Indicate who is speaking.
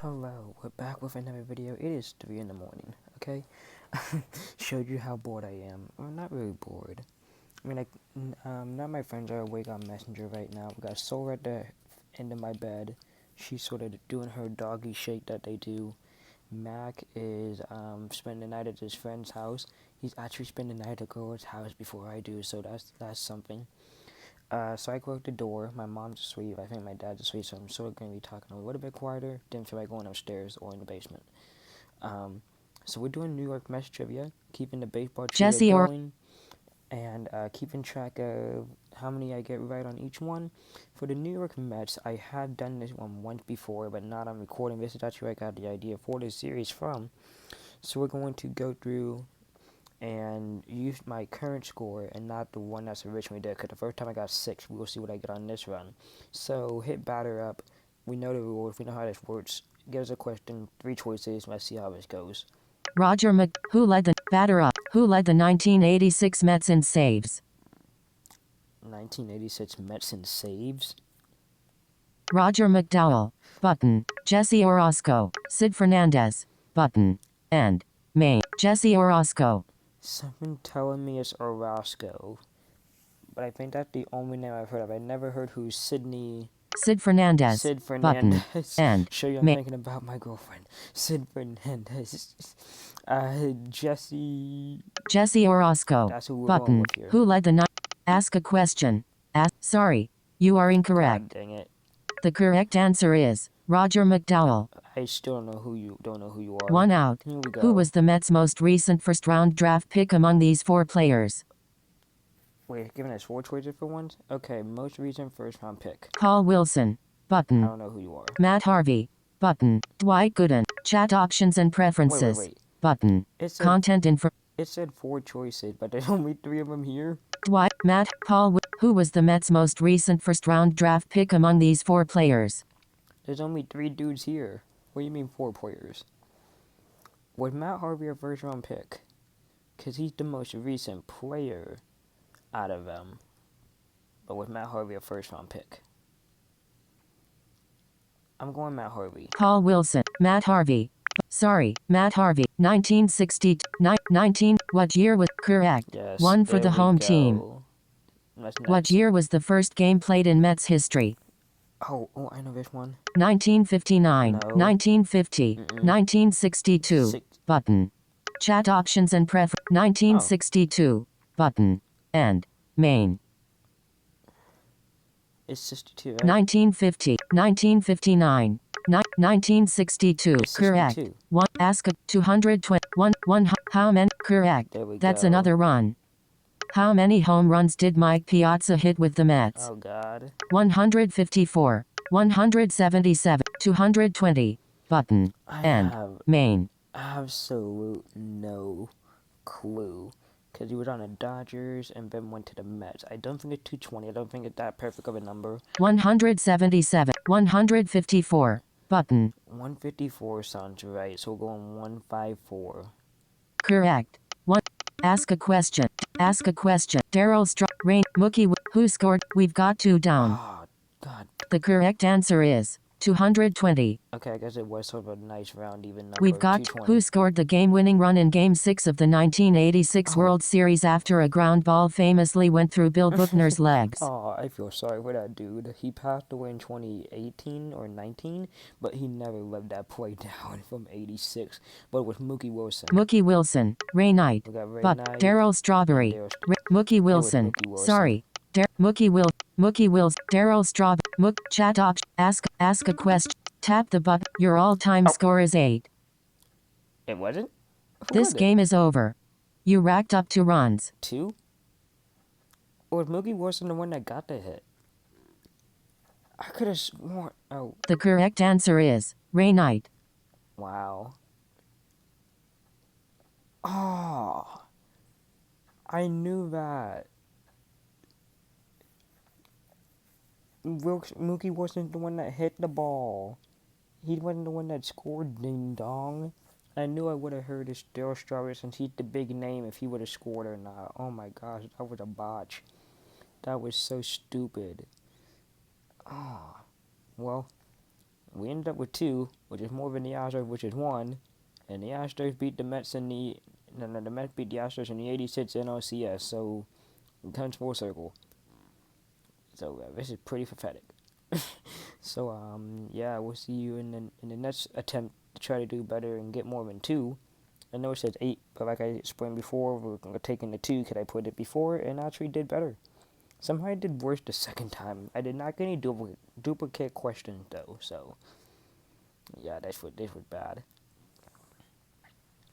Speaker 1: Hello, we're back with another video. It is 3 in the morning, okay? Showed you how bored I am. I'm not really bored. I mean, none of my friends are awake on Messenger right now. We got Soul at the end of my bed. She's sort of doing her doggy shake that they do. Mac is spending the night at his friend's house. He's actually spending the night at a girl's house before I do, so that's something. So I go out the door. My mom's asleep. I think my dad's asleep, so I'm sort of going to be talking a little bit quieter. Didn't feel like going upstairs or in the basement. So we're doing New York Mets trivia, keeping the baseball trivia going, and keeping track of how many I get right on each one. For the New York Mets, I have done this one once before, but not on recording. This is actually where I got the idea for this series from. So we're going to go through and use my current score and not the one that's originally there, because the first time I got 6. We'll see what I get on this run. So hit batter up. We know the rules. We know how this works. Give us a question, 3 choices. Let's see how this goes.
Speaker 2: Who led the 1986 Mets in saves?
Speaker 1: 1986 Mets in saves.
Speaker 2: Roger McDowell, button. Jesse Orosco, Sid Fernandez, button. And May. Jesse Orosco.
Speaker 1: Something telling me it's Orozco, but I think that's the only name I've heard of. I never heard who's
Speaker 2: Sid Fernandez, button. And
Speaker 1: Show you I'm thinking about my girlfriend. Sid Fernandez.
Speaker 2: Jesse Orosco,
Speaker 1: That's who we're
Speaker 2: button.
Speaker 1: going with here.
Speaker 2: Who led the Ask a question. Sorry, you are incorrect.
Speaker 1: God dang it.
Speaker 2: The correct answer is Roger McDowell.
Speaker 1: I still don't know who you are.
Speaker 2: 1 out.
Speaker 1: Here we go.
Speaker 2: Who was the Mets' most recent first-round draft pick among these 4 players?
Speaker 1: Wait, giving us 4 choices for once? Okay, most recent first-round pick.
Speaker 2: Paul Wilson, button.
Speaker 1: I don't know who you are.
Speaker 2: Matt Harvey, button. Dwight Gooden, chat options and preferences,
Speaker 1: wait.
Speaker 2: button. Content info.
Speaker 1: It said 4 choices, but there's only 3 of them here.
Speaker 2: Dwight, Matt, Paul. Who was the Mets' most recent first-round draft pick among these 4 players?
Speaker 1: There's only 3 dudes here. What do you mean 4 players? Was Matt Harvey a first-round pick? Because he's the most recent player out of them. But was Matt Harvey a first-round pick? I'm going Matt Harvey.
Speaker 2: Paul Wilson, Matt Harvey. Sorry, Matt Harvey. 1960. 19. What year was correct?
Speaker 1: Yes,
Speaker 2: 1 for the home team. What year was the first game played in Mets history?
Speaker 1: Oh, I know this one.
Speaker 2: 1959,
Speaker 1: No.
Speaker 2: 1950, 1962, button. Chat options and 1962, button. And Maine.
Speaker 1: It's 62, right?
Speaker 2: 1950, 1959, 1962, correct.
Speaker 1: 62.
Speaker 2: 1, ask a 220, 1, how many, correct. That's
Speaker 1: go.
Speaker 2: another run. How many home runs did Mike Piazza hit with the Mets?
Speaker 1: Oh, God.
Speaker 2: 154, 177, 220, button. And Maine.
Speaker 1: Absolute no clue. Because he was on the Dodgers and then went to the Mets. I don't think it's 220. I don't think it's that perfect of a number.
Speaker 2: 177, 154, button.
Speaker 1: 154 sounds right, so we're going 154.
Speaker 2: Correct. 1. Ask a question. Ask a question. Daryl Rain, Mookie, who scored? We've got 2 down.
Speaker 1: Oh, God.
Speaker 2: The correct answer is 220.
Speaker 1: Okay, I guess it was sort of a nice round even number.
Speaker 2: We've got
Speaker 1: 220.
Speaker 2: who scored the game-winning run in Game 6 of the 1986 World Series after a ground ball famously went through Bill Buckner's legs.
Speaker 1: Oh, I feel sorry for that dude. He passed away in 2018 or 19, but he never lived that play down from 86. But it was Mookie Wilson.
Speaker 2: Mookie Wilson, Ray Knight, but Darryl Strawberry, Mookie Wilson. Sorry. Mookie Wills, Daryl Strawberry, chat option, ask a question, tap the button. Your all-time score is 8.
Speaker 1: It wasn't?
Speaker 2: This game is over. You racked up 2 runs.
Speaker 1: 2? Or was Mookie Wilson the one that got the hit? I could have sworn. Oh.
Speaker 2: The correct answer is Ray Knight.
Speaker 1: Wow. Oh. I knew that. Mookie wasn't the one that hit the ball. He wasn't the one that scored, ding dong. I knew I would have heard his Darryl Strawberry since he's the big name if he would have scored or not. Oh my gosh, that was a botch. That was so stupid. Ah, well, We ended up with 2, which is more than the Astros, which is 1. And the Astros beat the Mets in the... No, the Mets beat the Astros in the 86 NLCS, so it comes full circle. So this is pretty pathetic. So, yeah, we'll see you in the next attempt to try to do better and get more than 2. I know it says 8, but like I explained before, we're taking the 2 because I put it before and actually did better. Somehow I did worse the second time. I did not get any duplicate questions though, so yeah, this was bad.